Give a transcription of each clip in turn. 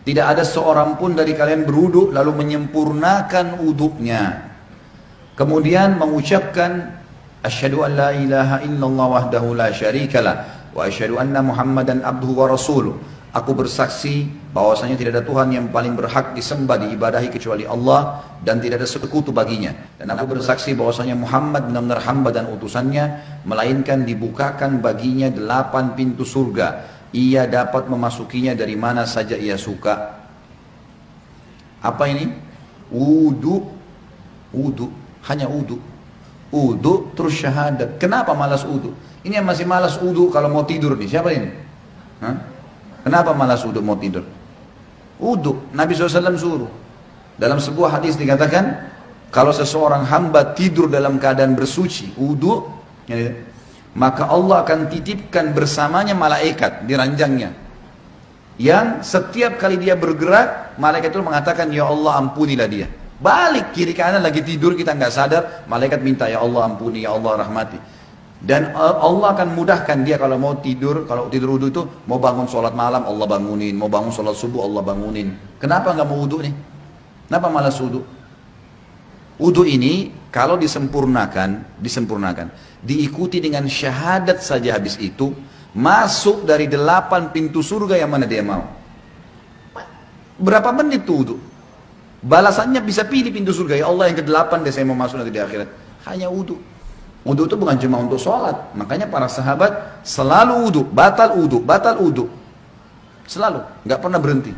Tidak ada seorang pun dari kalian berwudu lalu menyempurnakan wudunya. Kemudian mengucapkan asyhadu an la ilaha illallah wahdahu la syarikalah wa asyhadu anna Muhammadan abduhu wa rasuluh. Aku bersaksi bahwasanya tidak ada Tuhan yang paling berhak disembah diibadahi kecuali Allah dan tidak ada sekutu baginya. Dan aku bersaksi bahwasanya Muhammad benar-benar hamba dan utusannya, melainkan dibukakan baginya 8 pintu surga. Ia dapat memasukinya dari mana saja ia suka. Apa ini? Wudu. Wudu. Hanya wudu. Wudu terus syahadat. Kenapa malas wudu? Ini yang masih malas wudu kalau mau tidur nih. Siapa ini? Hah? Kenapa malas wudu mau tidur? Wudu. Nabi SAW suruh. Dalam sebuah hadis dikatakan, kalau seseorang hamba tidur dalam keadaan bersuci, wudu, maka Allah akan titipkan bersamanya malaikat di ranjangnya. Yang setiap kali dia bergerak, malaikat itu mengatakan, ya Allah ampunilah dia. Balik kiri kanan lagi tidur kita nggak sadar, malaikat minta ya Allah ampuni, ya Allah rahmati. Dan Allah akan mudahkan dia kalau mau tidur, kalau tidur wudu itu mau bangun sholat malam Allah bangunin, mau bangun sholat subuh Allah bangunin. Kenapa nggak mau wudu nih? Kenapa malas wudu? Wudu ini kalau disempurnakan, diikuti dengan syahadat saja habis itu, masuk dari 8 pintu surga yang mana dia mau. Berapa menit tuh wudu? Balasannya bisa pilih pintu surga, ya Allah yang ke-8 deh saya mau masuk nanti di akhirat. Hanya wudu. Wudu itu bukan cuma untuk sholat, makanya para sahabat selalu wudu, batal wudu, selalu, nggak pernah berhenti,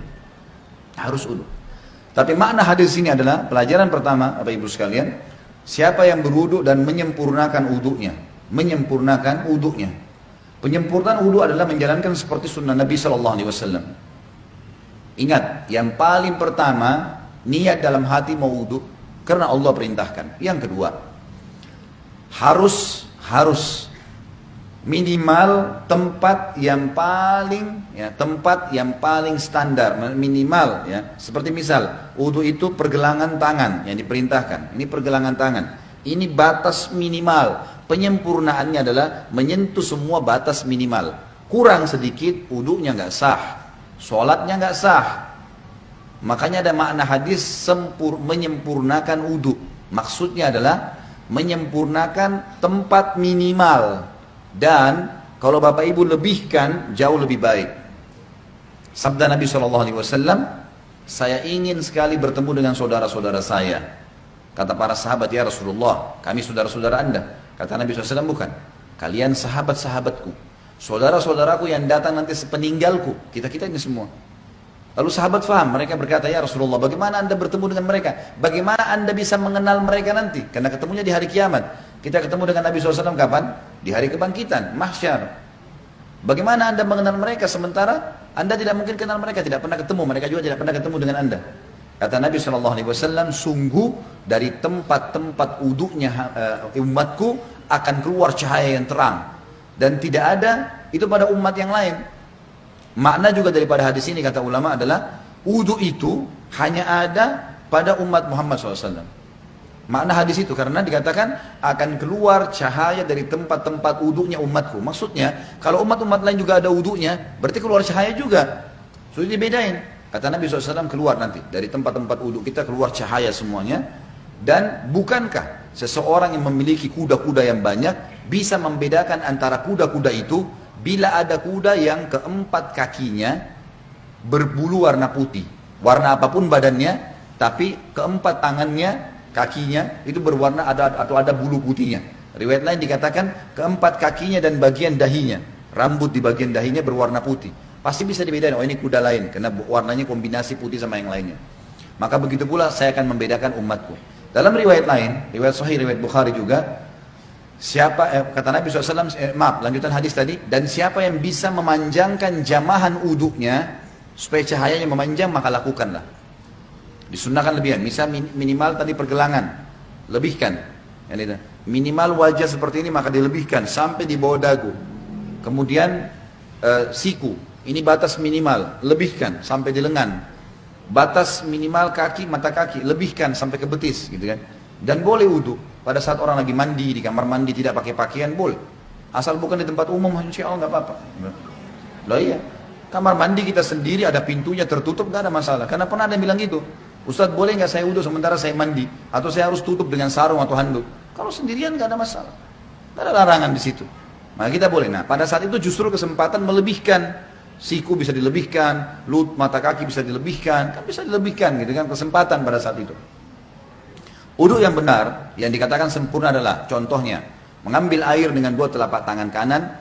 harus wudu. Tapi makna hadis ini adalah pelajaran pertama, Bapak Ibu sekalian, siapa yang berwudu dan menyempurnakan wudunya, penyempurnaan wudu adalah menjalankan seperti sunnah Nabi SAW. Ingat, yang paling pertama niat dalam hati mau wudu karena Allah perintahkan. Yang kedua, harus minimal tempat yang paling standar, minimal ya. Seperti misal wudu itu pergelangan tangan yang diperintahkan. Ini pergelangan tangan. Ini batas minimal. Penyempurnaannya adalah menyentuh semua batas minimal. Kurang sedikit wudunya nggak sah, sholatnya nggak sah. Makanya ada makna hadis menyempurnakan wudu. Maksudnya adalah menyempurnakan tempat minimal, dan kalau Bapak Ibu lebihkan jauh lebih baik. Sabda Nabi SAW, saya ingin sekali bertemu dengan saudara-saudara saya. Kata para sahabat, ya Rasulullah, kami saudara-saudara Anda. Kata Nabi SAW, bukan, kalian sahabat-sahabatku, saudara-saudaraku yang datang nanti sepeninggalku, kita-kita ini semua. Lalu sahabat faham, mereka berkata, ya Rasulullah, bagaimana Anda bertemu dengan mereka? Bagaimana Anda bisa mengenal mereka nanti? Karena ketemunya di hari kiamat. Kita ketemu dengan Nabi SAW kapan? Di hari kebangkitan, mahsyar. Bagaimana Anda mengenal mereka sementara Anda tidak mungkin kenal mereka, tidak pernah ketemu, mereka juga tidak pernah ketemu dengan Anda. Kata Nabi SAW, sungguh dari tempat-tempat wudunya umatku akan keluar cahaya yang terang. Dan tidak ada itu pada umat yang lain. Makna juga daripada hadis ini kata ulama adalah wudu itu hanya ada pada umat Muhammad SAW. Makna hadis itu karena dikatakan akan keluar cahaya dari tempat-tempat wudunya umatku. Maksudnya kalau umat-umat lain juga ada wudunya, berarti keluar cahaya juga. Sudah dibedain. Kata Nabi SAW, keluar nanti dari tempat-tempat wudu kita keluar cahaya semuanya. Dan bukankah seseorang yang memiliki kuda-kuda yang banyak bisa membedakan antara kuda-kuda itu bila ada kuda yang keempat kakinya berbulu warna putih, warna apapun badannya, tapi keempat tangannya, kakinya itu berwarna ada bulu putihnya. Riwayat lain dikatakan keempat kakinya dan bagian dahinya, rambut di bagian dahinya berwarna putih. Pasti bisa dibedakan, oh ini kuda lain, karena warnanya kombinasi putih sama yang lainnya. Maka begitu pula saya akan membedakan umatku. Dalam riwayat lain, riwayat Sahih, riwayat Bukhari juga, kata Nabi SAW, lanjutan hadis tadi, dan siapa yang bisa memanjangkan jamahan uduknya supaya cahayanya memanjang, maka lakukanlah. Disunnahkan lebihan, misal minimal tadi pergelangan, lebihkan. Minimal wajah seperti ini maka dilebihkan sampai di bawah dagu. Kemudian siku, ini batas minimal, lebihkan sampai di lengan. Batas minimal kaki, mata kaki, lebihkan sampai ke betis, gitu kan. Dan boleh wudu pada saat orang lagi mandi di kamar mandi tidak pakai pakaian boleh, asal bukan di tempat umum, insya Allah nggak apa-apa. Loh iya, Kamar mandi kita sendiri ada pintunya tertutup nggak ada masalah. Karena pernah ada yang bilang gitu, Ustadz boleh nggak saya wudhu sementara saya mandi? Atau saya harus tutup dengan sarung atau handuk? Kalau sendirian nggak ada masalah. Nggak ada larangan di situ. Maka kita boleh. Nah pada saat itu justru kesempatan melebihkan. Siku bisa dilebihkan, mata kaki bisa dilebihkan, kan bisa dilebihkan gitu kan, kesempatan pada saat itu. Wudhu yang benar, yang dikatakan sempurna adalah contohnya mengambil air dengan dua telapak tangan kanan,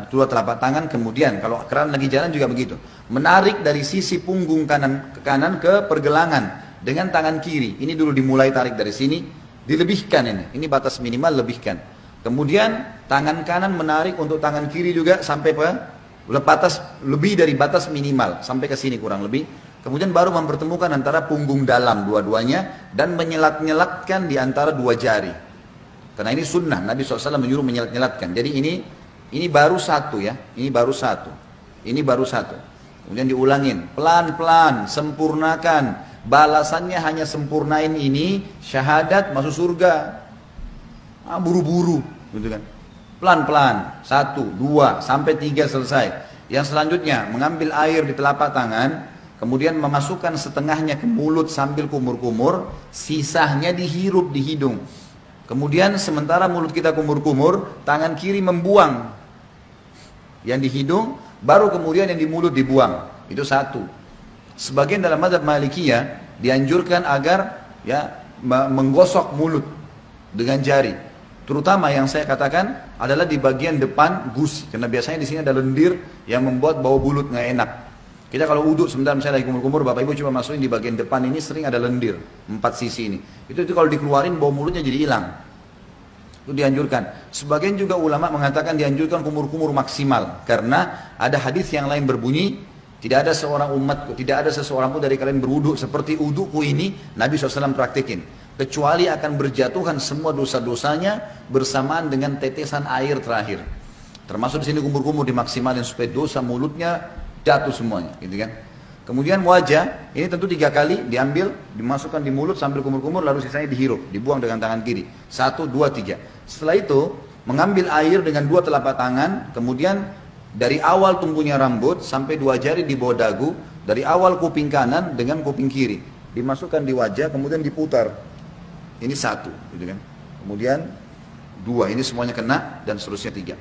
dua telapak tangan, kemudian kalau keran lagi jalan juga begitu, menarik dari sisi punggung kanan ke kanan ke pergelangan dengan tangan kiri. Ini dulu dimulai tarik dari sini, dilebihkan ini batas minimal lebihkan. Kemudian tangan kanan menarik untuk tangan kiri juga sampai lebih dari batas minimal sampai ke sini kurang lebih. Kemudian baru mempertemukan antara punggung dalam dua-duanya dan menyelat-nyelatkan di antara dua jari. Karena ini sunnah, Nabi SAW menyuruh menyelat-nyelatkan. Jadi ini baru satu ya, ini baru satu. Ini baru satu. Kemudian diulangin, pelan-pelan, sempurnakan. Balasannya hanya sempurnain ini, syahadat masuk surga. Buru-buru, gitu kan. Pelan-pelan, 1, 2, sampai 3 selesai. Yang selanjutnya, mengambil air di telapak tangan, kemudian memasukkan setengahnya ke mulut sambil kumur-kumur, sisanya dihirup di hidung. Kemudian sementara mulut kita kumur-kumur, tangan kiri membuang yang di hidung, baru kemudian yang di mulut dibuang. Itu satu. Sebagian dalam mazhab Malikiyah dianjurkan agar ya menggosok mulut dengan jari. Terutama yang saya katakan adalah di bagian depan gusi, karena biasanya di sini ada lendir yang membuat bau mulut nggak enak. Kita kalau uduk sebentar misalnya lagi kumur-kumur, bapak ibu coba masukin di bagian depan ini sering ada lendir, 4 sisi ini. Itu kalau dikeluarin bau mulutnya jadi hilang. Itu dianjurkan. Sebagian juga ulama mengatakan dianjurkan kumur-kumur maksimal, karena ada hadis yang lain berbunyi, tidak ada seorang umatku, tidak ada seseorang pun dari kalian berwuduk seperti udukku ini, Nabi SAW praktikin. Kecuali akan berjatuhan semua dosa-dosanya bersamaan dengan tetesan air terakhir. Termasuk di sini kumur-kumur dimaksimalin supaya dosa mulutnya jatuh semuanya, gitu kan. Kemudian wajah, ini tentu 3 kali diambil, dimasukkan di mulut sambil kumur-kumur, lalu sisanya dihirup, dibuang dengan tangan kiri. 1, 2, 3. Setelah itu mengambil air dengan 2 telapak tangan, kemudian dari awal tumbuhnya rambut sampai 2 jari di bawah dagu, dari awal kuping kanan dengan kuping kiri, dimasukkan di wajah, kemudian diputar. Ini 1, gitu kan. Kemudian 2, ini semuanya kena, dan seterusnya 3.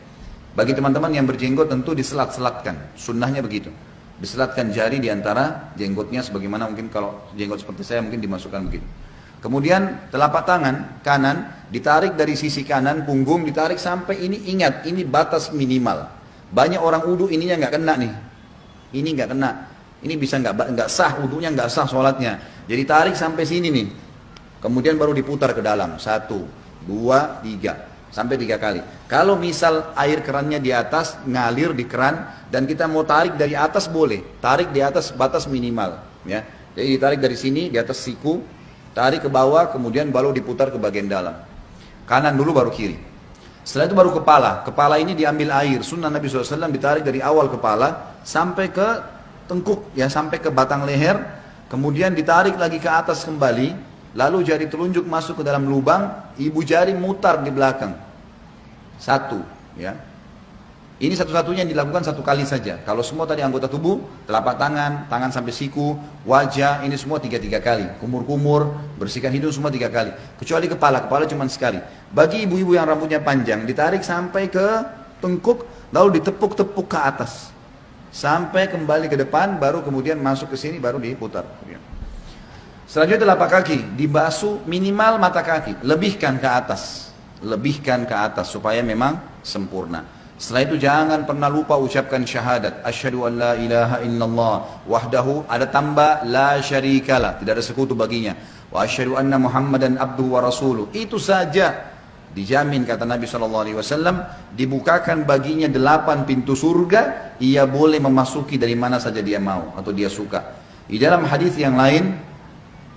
Bagi teman-teman yang berjenggot tentu diselat-selatkan, sunnahnya begitu. Diselatkan jari di antara jenggotnya, sebagaimana mungkin kalau jenggot seperti saya mungkin dimasukkan begitu. Kemudian telapak tangan kanan ditarik dari sisi kanan punggung, ditarik sampai ini, ingat ini batas minimal. Banyak orang wudu ininya nggak kena nih, ini nggak kena, ini bisa nggak sah wudunya, nggak sah sholatnya. Jadi tarik sampai sini nih. Kemudian baru diputar ke dalam, 1, 2, 3, sampai 3 kali. Kalau misal air kerannya di atas, ngalir di keran, dan kita mau tarik dari atas boleh, tarik di atas batas minimal. Ya. Jadi ditarik dari sini, di atas siku, tarik ke bawah, kemudian baru diputar ke bagian dalam. Kanan dulu baru kiri. Setelah itu baru kepala. Kepala ini diambil air, sunnah Nabi SAW ditarik dari awal kepala, sampai ke tengkuk, ya sampai ke batang leher, kemudian ditarik lagi ke atas kembali, lalu jari telunjuk masuk ke dalam lubang, ibu jari mutar di belakang. 1, ya. Ini satu-satunya yang dilakukan 1 kali saja. Kalau semua tadi anggota tubuh, telapak tangan, tangan sampai siku, wajah, ini semua 3 kali. Kumur-kumur, bersihkan hidung semua 3 kali. Kecuali kepala cuma sekali. Bagi ibu-ibu yang rambutnya panjang, ditarik sampai ke tengkuk, lalu ditepuk-tepuk ke atas. Sampai kembali ke depan, baru kemudian masuk ke sini, baru diputar. Selanjutnya telapak kaki, dibasuh minimal mata kaki, lebihkan ke atas. Lebihkan ke atas supaya memang sempurna. Setelah itu jangan pernah lupa ucapkan syahadat. Asyhadu an la ilaha illallah wahdahu, ada tambah la syarikalah, tidak ada sekutu baginya. Wa asyhadu anna Muhammadan abduhu wa rasuluh. Itu saja dijamin kata Nabi SAW, dibukakan baginya 8 pintu surga, ia boleh memasuki dari mana saja dia mau atau dia suka. Di dalam hadis yang lain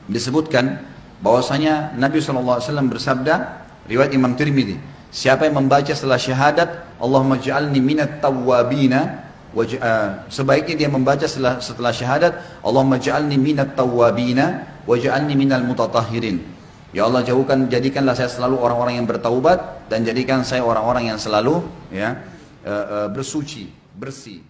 disebutkan bahwasanya Nabi SAW bersabda, riwayat Imam Tirmidzi, siapa yang membaca setelah syahadat Allahumma ja'alni minat tawwabina, sebaiknya dia membaca setelah syahadat Allahumma ja'alni minat tawwabina wa ja'alni minal mutatahhirin. Ya Allah, jadikanlah saya selalu orang-orang yang bertaubat, dan jadikan saya orang-orang yang selalu bersuci, bersih.